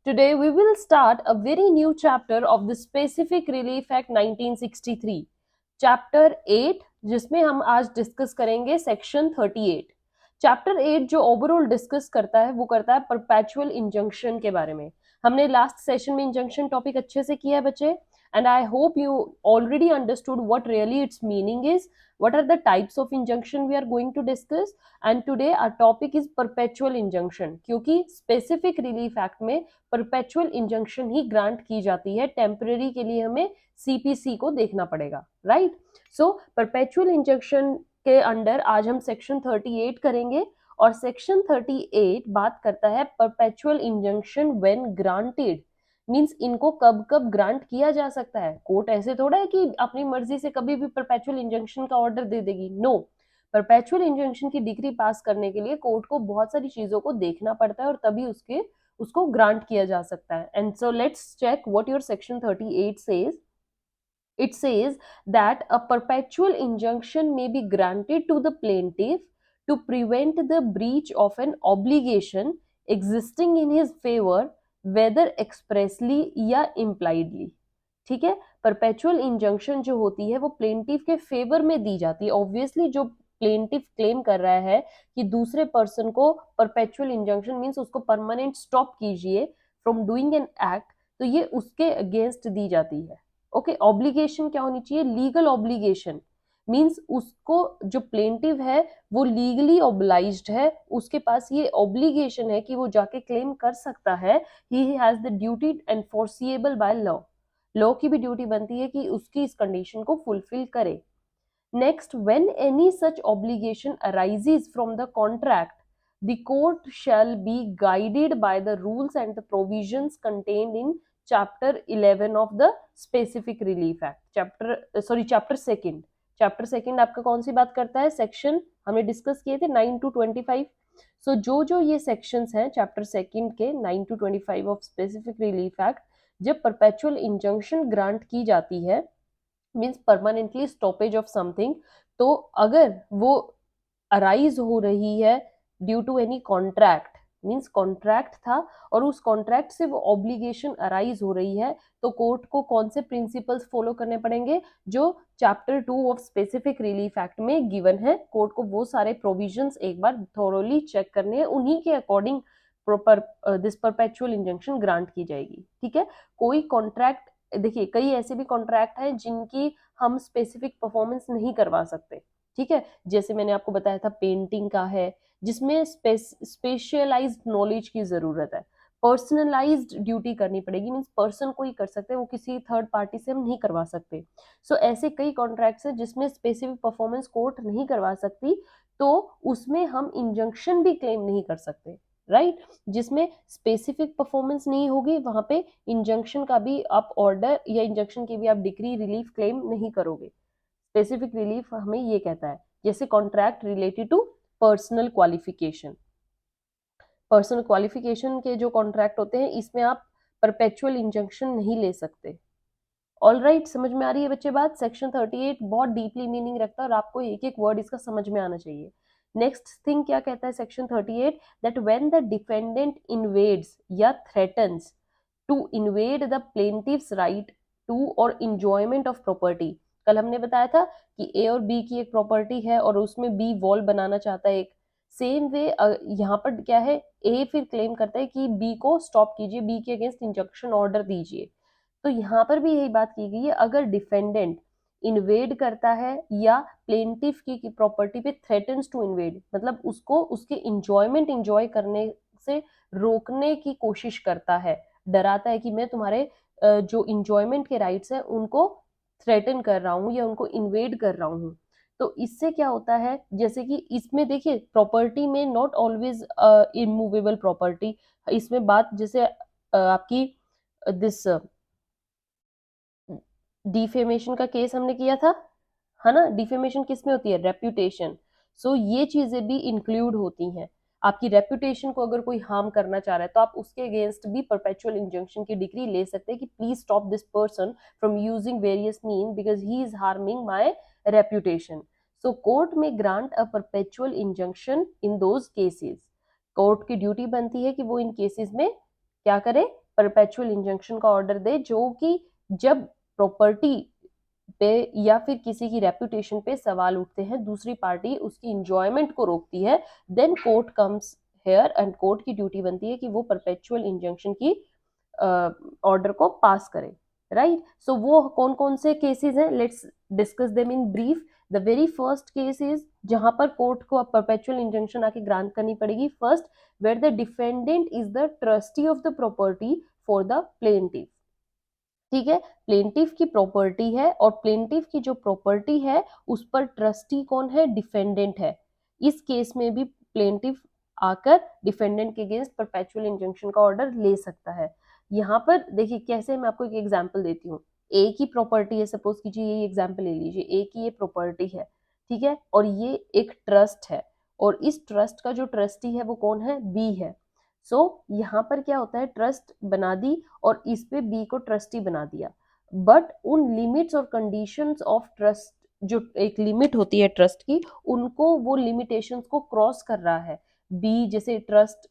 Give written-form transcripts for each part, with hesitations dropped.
Today we will start a very new chapter of the Specific Relief Act 1963, chapter 8, जिसमें हम आज discuss करेंगे section 38। Chapter 8 जो overall discuss करता है वो करता है परपेचुअल इंजंक्शन के बारे में। हमने लास्ट सेशन में इंजंक्शन टॉपिक अच्छे से किया है बच्चे, and I hope you already understood what really its meaning is, what are the types of injunction we are going to discuss, and today our topic is perpetual injunction, क्योंकि specific relief act में perpetual injunction ही grant की जाती है, temporary के लिए हमें CPC को देखना पड़ेगा, राइट। सो परपेचुअल इंजंक्शन के अंडर आज हम सेक्शन 38 करेंगे, और सेक्शन 38 बात करता है perpetual injunction when granted, means इनको कब कब ग्रांट किया जा सकता है। कोर्ट ऐसे थोड़ा है कि अपनी मर्जी से कभी भी परपेचुअल इंजंक्शन का ऑर्डर दे देगी, नो। परपेचुअल इंजंक्शन की डिग्री पास करने के लिए कोर्ट को बहुत सारी चीजों को देखना पड़ता है और तभी उसको ग्रांट किया जा सकता है। And so let's check what your section 38 says. It says that a perpetual injunction may be granted to the plaintiff to prevent the breach of an obligation existing in his favor, whether expressly या impliedly। ठीक है, perpetual injunction जो होती है वो plaintiff के favour में दी जाती है। ऑब्वियसली जो प्लेंटिफ क्लेम कर रहा है कि दूसरे पर्सन को परपेचुअल इंजंक्शन मींस उसको परमानेंट स्टॉप कीजिए फ्रॉम डूइंग एन एक्ट, तो ये उसके अगेंस्ट दी जाती है। ओके, ऑब्लिगेशन क्या होनी चाहिए? लीगल ऑब्लिगेशन, मींस उसको जो प्लेंटिव है वो लीगली ऑब्लाइज्ड है, उसके पास ये ऑब्लिगेशन है कि वो जाके क्लेम कर सकता है। He has the duty enforceable by law, law की भी ड्यूटी बनती है कि उसकी इस कंडीशन को फुलफिल करे। Next, when any such obligation arises from the contract, the court shall be guided by the rules and the provisions contained in chapter 11 of the specific relief act। Chapter second आपका कौन सी बात करता है? Section हमने discuss किए थे 9 to 25। सो जो ये सेक्शंस हैं चैप्टर सेकंड के 9 to 25 of specific relief act, जब परपेचुअल इंजंक्शन ग्रांट की जाती है means permanently stoppage of something, तो अगर वो अराइज हो रही है due to any contract, means contract था और उस कॉन्ट्रैक्ट से वो ऑब्लिगेशन अराइज हो रही है, तो कोर्ट को कौन से प्रिंसिपल्स फॉलो करने पड़ेंगे जो chapter 2 of specific relief act में गिवन है। कोर्ट को वो सारे प्रोविजंस एक बार थोरोली चेक करने हैं, उन्हीं के according proper this perpetual injunction grant की जाएगी। ठीक है, कोई कॉन्ट्रैक्ट, देखिए कई ऐसे भी कॉन्ट्रैक्ट हैं जिनकी हम स्पेसिफिक परफॉर्मेंस नहीं करवा सकते। ठीक है, जैसे मैंने आपको बताया था पेंटिंग का है जिसमें स्पेशलाइज्ड नॉलेज की जरूरत है, पर्सनलाइज्ड ड्यूटी करनी पड़ेगी, मींस पर्सन को ही कर सकते हैं, वो किसी थर्ड पार्टी से हम नहीं करवा सकते। सो ऐसे कई कॉन्ट्रैक्ट्स हैं जिसमें स्पेसिफिक परफॉर्मेंस कोर्ट नहीं करवा सकती, तो उसमें हम इंजंक्शन भी क्लेम नहीं कर सकते, राइट। जिसमें स्पेसिफिक परफॉर्मेंस नहीं होगी वहां पे इंजंक्शन का भी आप ऑर्डर या इंजंक्शन की भी आप डिग्री रिलीफ क्लेम नहीं करोगे। स्पेसिफिक रिलीफ हमें ये कहता है, जैसे contract related to personal qualification, personal qualification के जो कॉन्ट्रैक्ट होते हैं इसमें आप परपेचुअल इंजंक्शन नहीं ले सकते। ऑल राइट, समझ में आ रही है बच्चे बात? सेक्शन 38 बहुत डीपली मीनिंग रखता है और आपको एक एक वर्ड इसका समझ में आना चाहिए। नेक्स्ट थिंग क्या कहता है section 38, that when the defendant invades या threatens to invade the plaintiff's right to और इंजॉयमेंट ऑफ प्रॉपर्टी। कल हमने बताया था कि ए और बी की एक प्रॉपर्टी है और उसमें बी वॉल बनाना चाहता है एक, सेम वे यहाँ पर क्या है, ए फिर क्लेम करता है कि बी को स्टॉप कीजिए, बी के अगेंस्ट इंजंक्शन ऑर्डर दीजिए। तो यहाँ पर भी यही बात की गई है, अगर डिफेंडेंट इन्वेड करता है या प्लेंटिफ की प्रॉपर्टी पे थ्रेटन्स टू इन्वेड, मतलब उसको उसके इंजॉयमेंट इंजॉय करने से रोकने की कोशिश करता है, डराता है कि मैं तुम्हारे जो इंजॉयमेंट के राइट्स हैं उनको थ्रेटन कर रहा हूँ या उनको इन्वेड कर रहा हूँ, तो इससे क्या होता है, जैसे कि इसमें देखिए प्रॉपर्टी में नॉट ऑलवेज इमूवेबल प्रॉपर्टी, इसमें बात जैसे आपकी दिस डिफेमेशन का केस हमने किया था, है ना। डिफेमेशन किस में होती है? रेप्यूटेशन। सो ये चीजें भी इंक्लूड होती हैं। आपकी रेप्यूटेशन को अगर कोई हार्म करना चाह रहा है तो आप उसके अगेंस्ट भी परपेचुअल इंजंक्शन की डिग्री ले सकते हैं कि please stop this person from using various mean because he is harming my reputation. So court में grant a perpetual injunction in those cases. Court की ड्यूटी बनती है कि वो इन केसेस में क्या करे? परपेचुअल इंजंक्शन का ऑर्डर दे, जो कि जब प्रॉपर्टी पे या फिर किसी की रेपुटेशन पे सवाल उठते हैं, दूसरी पार्टी उसकी इंजॉयमेंट को रोकती है, then court comes here and court की ड्यूटी बनती है कि वो परपेचुअल इंजंक्शन की ऑर्डर को पास करे, राइट। सो वो कौन कौन से केसेस हैं, let's discuss them in brief. The very first case is जहां पर कोर्ट को अब परपेचुअल इंजंक्शन आके ग्रांट करनी पड़ेगी, first where the defendant is the trustee of the property for the plaintiff. ठीक है, प्लेंटिफ की प्रॉपर्टी है और प्लेंटिफ की जो प्रॉपर्टी है उस पर ट्रस्टी कौन है, डिफेंडेंट है। इस केस में भी प्लेंटिफ आकर डिफेंडेंट के अगेंस्ट परपेचुअल इंजंक्शन का ऑर्डर ले सकता है। यहाँ पर देखिए कैसे, मैं आपको एक एग्जांपल देती हूँ। ए की प्रॉपर्टी है, सपोज कीजिए ये एग्जांपल ले लीजिए, ए की ये प्रॉपर्टी है, ठीक है, और ये एक ट्रस्ट है, और इस ट्रस्ट का जो ट्रस्टी है वो कौन है, बी है। सो यहाँ पर क्या होता है, ट्रस्ट बना दी और इस पे बी को ट्रस्टी बना दिया, बट उन लिमिट्स और कंडीशंस ऑफ ट्रस्ट, जो एक लिमिट होती है ट्रस्ट की, उनको वो लिमिटेशंस को क्रॉस कर रहा है। बी जैसे ट्रस्ट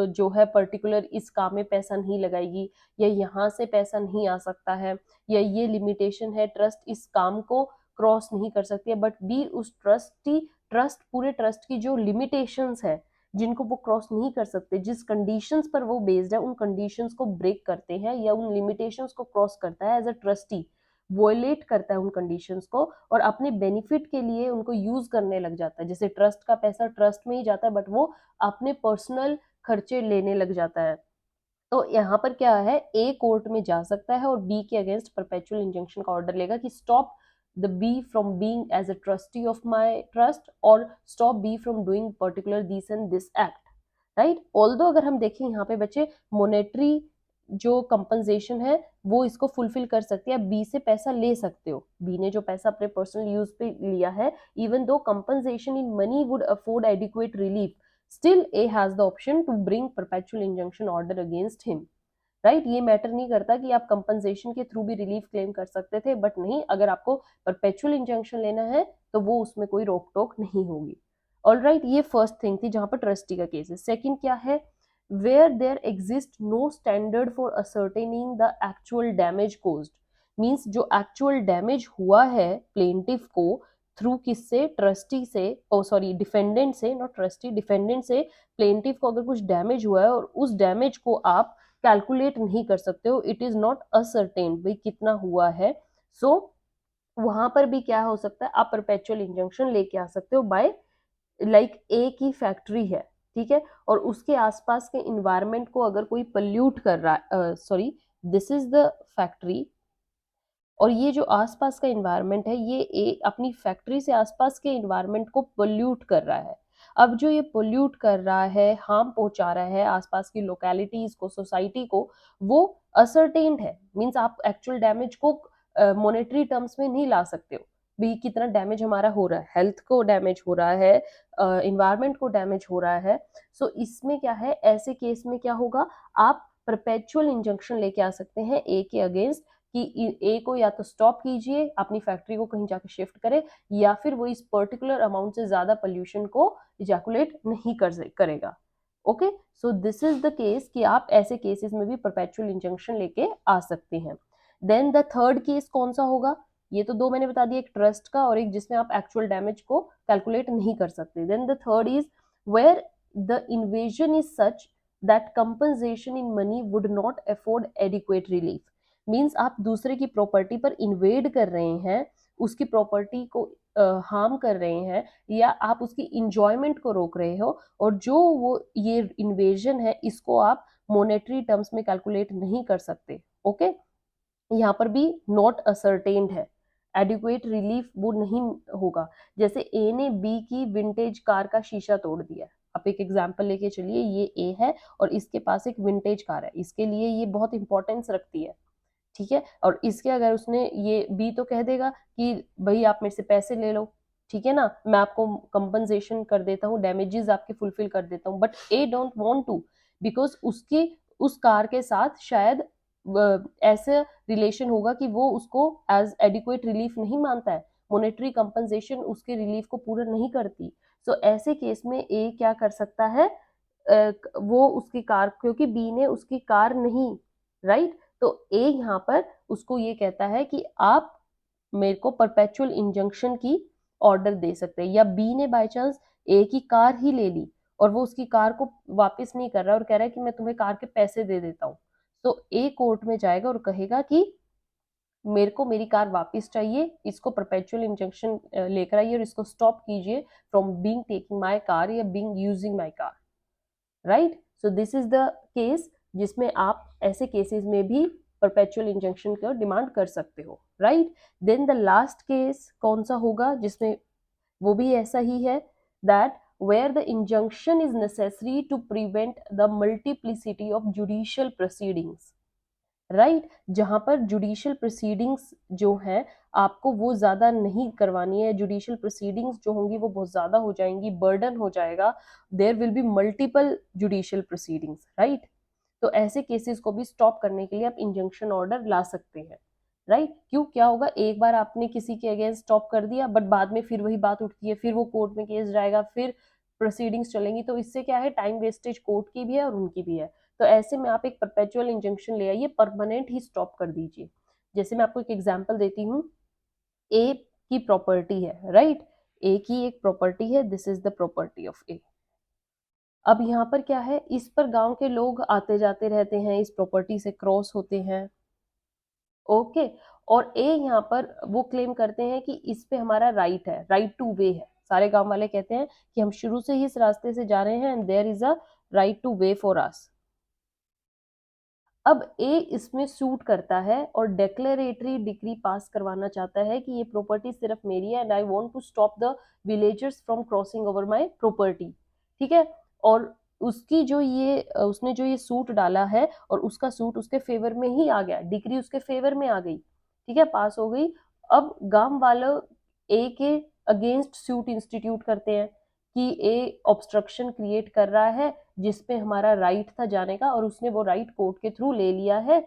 जो है पर्टिकुलर इस काम में पैसा नहीं लगाएगी, या यहाँ से पैसा नहीं आ सकता है, या ये लिमिटेशन है, ट्रस्ट इस काम को क्रॉस नहीं कर सकती है, बट बी उस ट्रस्ट पूरे ट्रस्ट की जो लिमिटेशंस है जिनको वो क्रॉस नहीं कर सकते, जिस कंडीशंस पर वो बेस्ड है, उन कंडीशंस को ब्रेक करते हैं या उन लिमिटेशंस को क्रॉस करता है एज अ ट्रस्टी, वॉयलेट करता है उन कंडीशंस को और अपने बेनिफिट के लिए उनको यूज करने लग जाता है। जैसे ट्रस्ट का पैसा ट्रस्ट में ही जाता है, बट वो अपने पर्सनल खर्चे लेने लग जाता है। तो यहाँ पर क्या है, ए कोर्ट में जा सकता है और बी के अगेंस्ट परपेचुअल इंजंक्शन का ऑर्डर लेगा कि stop the B from being as a trustee of my trust or stop B from doing particular this and this act, right? Although अगर हम देखें यहाँ पे बच्चे monetary जो compensation है वो इसको fulfill कर सकती है, B से पैसा ले सकते हो, B ने जो पैसा अपने personal use पे लिया है, even though compensation in money would afford adequate relief, still A has the option to bring perpetual injunction order against him, right. ये मैटर नहीं करता कि आप कंपनसेशन के थ्रू भी रिलीफ क्लेम कर सकते थे, बट नहीं, अगर आपको परपेचुअल इंजंक्शन लेना है तो वो उसमें कोई रोक टोक नहीं होगी। ऑलराइट, ये फर्स्ट थिंग थी जहां पर ट्रस्टी का केस है। सेकंड क्या है, where there exist no standard for ascertaining the actual damage caused, means जो एक्चुअल डैमेज हुआ है प्लेंटिफ को थ्रू किससे, ट्रस्टी से, ओ सॉरी डिफेंडेंट से, नॉट ट्रस्टी, डिफेंडेंट से प्लेंटिफ को अगर कुछ डैमेज हुआ है और उस डैमेज को आप कैलकुलेट नहीं कर सकते हो, इट इज नॉट असर्टेन भाई कितना हुआ है, सो वहां पर भी क्या हो सकता है, आप परपेचुअल इंजंक्शन लेके आ सकते हो बाय, लाइक ए की फैक्ट्री है, ठीक है, और उसके आसपास के इन्वायरमेंट को अगर कोई पोल्यूट कर रहा है, sorry this is the factory, और ये जो आसपास का इन्वायरमेंट है ये अपनी फैक्ट्री से आसपास के इन्वायरमेंट को पोल्यूट कर रहा है। अब जो ये पोल्यूट कर रहा है, हार्म पहुंचा रहा है आसपास की लोकेलिटीज को, सोसाइटी को, वो असर्टेन्ड है, मींस आप एक्चुअल डैमेज को मॉनेटरी टर्म्स में नहीं ला सकते हो भी कितना डैमेज हमारा हो रहा है, हेल्थ को डैमेज हो रहा है, इन्वायरमेंट को डैमेज हो रहा है। सो इसमें क्या है, ऐसे केस में क्या होगा, आप परपेचुअल इंजंक्शन लेके आ सकते हैं ए के अगेंस्ट कि ए को या तो स्टॉप कीजिए, अपनी फैक्ट्री को कहीं जाकर शिफ्ट करे, या फिर वो इस पर्टिकुलर अमाउंट से ज्यादा पोल्यूशन को इजैकुलेट नहीं करेगा। Okay, so this is the case कि आप ऐसे केसेस में भी परपेचुअल इंजंक्शन लेके आ सकते हैं। देन द थर्ड केस कौन सा होगा, ये तो दो मैंने बता दिया, एक ट्रस्ट का और एक जिसमें आप एक्चुअल डैमेज को कैलकुलेट नहीं कर सकते। Then the third is where the invasion is such that compensation in money would not afford adequate relief, means आप दूसरे की प्रॉपर्टी पर इन्वेड कर रहे हैं, उसकी प्रॉपर्टी को हार्म कर रहे हैं, या आप उसकी इंजॉयमेंट को रोक रहे हो, और जो वो ये इन्वेजन है इसको आप मोनेटरी टर्म्स में कैलकुलेट नहीं कर सकते। ओके, यहाँ पर भी नॉट असर्टेन्ड है, एडिक्वेट रिलीफ वो नहीं होगा। जैसे ए ने बी की विंटेज कार का शीशा तोड़ दिया, आप एक एग्जाम्पल लेके चलिए, ये ए है और इसके पास एक विंटेज कार है, इसके लिए ये बहुत इंपॉर्टेंस रखती है, ठीक है, और इसके अगर उसने ये बी तो कह देगा कि भाई आप मेरे से पैसे ले लो, ठीक है ना, मैं आपको कंपनसेशन कर देता हूँ, डैमेजेस आपके फुलफिल कर देता हूँ, but I don't want to, because उसके उस कार के साथ शायद ऐसे रिलेशन होगा कि वो उसको एज एडिक्वेट रिलीफ नहीं मानता है, मोनेटरी कंपनसेशन उसके रिलीफ को पूरा नहीं करती। सो ऐसे केस में ए क्या कर सकता है, वो उसकी कार, क्योंकि बी ने उसकी कार नहीं, राइट, तो ए यहाँ पर उसको ये कहता है कि आप मेरे को परपेचुअल इंजंक्शन की ऑर्डर दे सकते हैं, या बी ने बाय चांस ए की कार ही ले ली और वो उसकी कार को वापस नहीं कर रहा और कह रहा है कि मैं तुम्हें कार के पैसे दे देता हूँ, तो ए कोर्ट में जाएगा और कहेगा कि मेरे को मेरी कार वापस चाहिए, इसको परपेचुअल इंजंक्शन लेकर आइए और इसको स्टॉप कीजिए from being taking my car या being using my car, right. So this is the case जिसमें आप ऐसे केसेस में भी परपेचुअल इंजंक्शन का डिमांड कर सकते हो, right. Then the last case कौन सा होगा जिसमें वो भी ऐसा ही है, that where the injunction is necessary to prevent the multiplicity of judicial proceedings, right, जहां पर जुडिशियल प्रोसीडिंग्स जो है आपको वो ज्यादा नहीं करवानी है, जुडिशियल प्रोसीडिंग्स जो होंगी वो बहुत ज्यादा हो जाएंगी, बर्डन हो जाएगा, there will be multiple judicial proceedings, right. तो ऐसे केसेस को भी स्टॉप करने के लिए आप इंजंक्शन ऑर्डर ला सकते हैं, राइट। क्यों, क्या होगा, एक बार आपने किसी के अगेंस्ट स्टॉप कर दिया बट बाद में फिर वही बात उठती है, फिर वो कोर्ट में केस जाएगा, फिर प्रोसीडिंग्स चलेंगी, तो इससे क्या है, टाइम वेस्टेज कोर्ट की भी है और उनकी भी है। तो ऐसे में आप एक परपेचुअल इंजंक्शन ले आइए, परमानेंट ही स्टॉप कर दीजिए। जैसे मैं आपको एक एग्जांपल देती हूँ, ए की प्रॉपर्टी है, राइट, ए की एक प्रॉपर्टी है, this is the property of A. अब यहाँ पर क्या है, इस पर गांव के लोग आते जाते रहते हैं, इस प्रॉपर्टी से क्रॉस होते हैं, ओके। और ए यहाँ पर वो क्लेम करते हैं कि इस पे हमारा राइट है, राइट टू वे है, सारे गांव वाले कहते हैं कि हम शुरू से ही इस रास्ते से जा रहे हैं and there is a right to way for us. अब ए इसमें सूट करता है और डेक्लेरेटरी डिक्री पास करवाना चाहता है कि ये प्रॉपर्टी सिर्फ मेरी है and I want to stop the villagers from crossing over my property, ठीक है। और उसकी जो ये उसने जो ये सूट डाला है और उसका सूट उसके फेवर में ही आ गया, डिक्री उसके फेवर में आ गई, ठीक है, पास हो गई। अब गांव वालों ए के अगेंस्ट सूट इंस्टीट्यूट करते हैं कि ए ऑब्स्ट्रक्शन क्रिएट कर रहा है जिसपे हमारा राइट था जाने का और उसने वो राइट कोर्ट के थ्रू ले लिया है,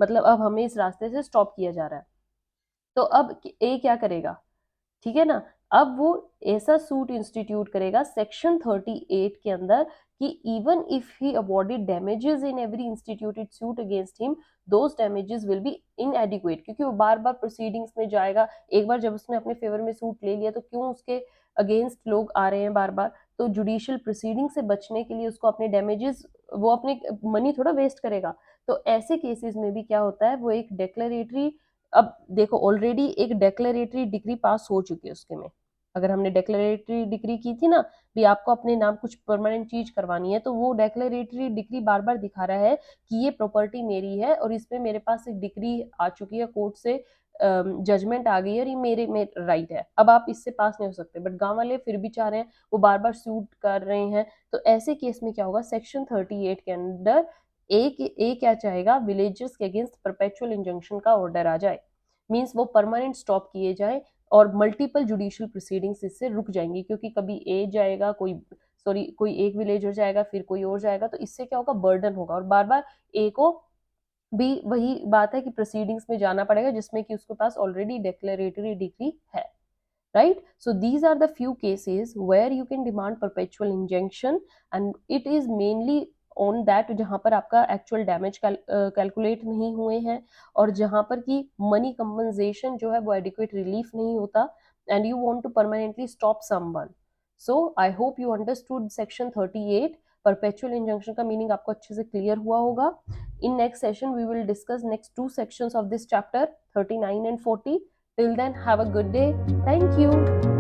मतलब अब हमें इस रास्ते से स्टॉप किया जा रहा है। तो अब ए क्या करेगा, ठीक है ना, अब वो ऐसा सूट इंस्टीट्यूट करेगा सेक्शन 38 के अंदर कि even if he awarded damages in every instituted suit against him, those damages will be इनएडिक्वेट, क्योंकि वो बार बार प्रोसीडिंग्स में जाएगा, एक बार जब उसने अपने फेवर में सूट ले लिया तो क्यों उसके अगेंस्ट लोग आ रहे हैं बार बार, तो जुडिशियल प्रोसीडिंग से बचने के लिए उसको अपने डैमेजेस, वो अपने मनी थोड़ा वेस्ट करेगा। तो ऐसे केसेस में भी क्या होता है, वो एक डेक्लेरेटरी, अब देखो ऑलरेडी एक डेक्लेरेटरी डिग्री पास हो चुकी है उसके में, अगर हमने डेक्लेरेटरी डिग्री की थी ना भी आपको अपने नाम कुछ परमानेंट चीज करवानी है, तो वो डेक्लेरेटरी डिग्री बार बार दिखा रहा है कि ये प्रॉपर्टी मेरी है और इसमें मेरे पास एक डिग्री आ चुकी है, कोर्ट से जजमेंट आ गई है और ये मेरे में राइट है, अब आप इससे पास नहीं हो सकते, बट गांव वाले फिर भी चाह रहे हैं, वो बार बार सूट कर रहे हैं। तो ऐसे केस में क्या होगा, सेक्शन 38 के अंदर ए क्या चाहेगा, विलेजर्स के अगेंस्ट परपेचुअल इंजंक्शन का ऑर्डर आ जाए, मींस वो परमानेंट स्टॉप किए जाए और मल्टीपल जुडिशियल प्रोसीडिंग्स इससे रुक जाएंगी, क्योंकि कभी ए जाएगा, कोई एक विलेजर जाएगा, फिर कोई और जाएगा, तो इससे क्या होगा, बर्डन होगा और बार बार ए को भी वही बात है कि प्रोसीडिंग्स में जाना पड़ेगा जिसमें कि उसके पास ऑलरेडी डेक्लेरेटरी डिग्री है, right? So these are the few cases where you can demand perpetual injunction and it is mainly on that जहां पर आपका एक्चुअल डैमेज कैलकुलेट नहीं हुए हैं और जहां पर की मनी कंपनसेशन जो है वो एडिक्वेट रिलीफ नहीं होता and you want to permanently stop someone. So I hope you understood section 38 perpetual injunction का मीनिंग आपको अच्छे से क्लियर हुआ होगा। In next session we will discuss next two sections of this chapter 39 and 40. Till then, have a good day. Thank you.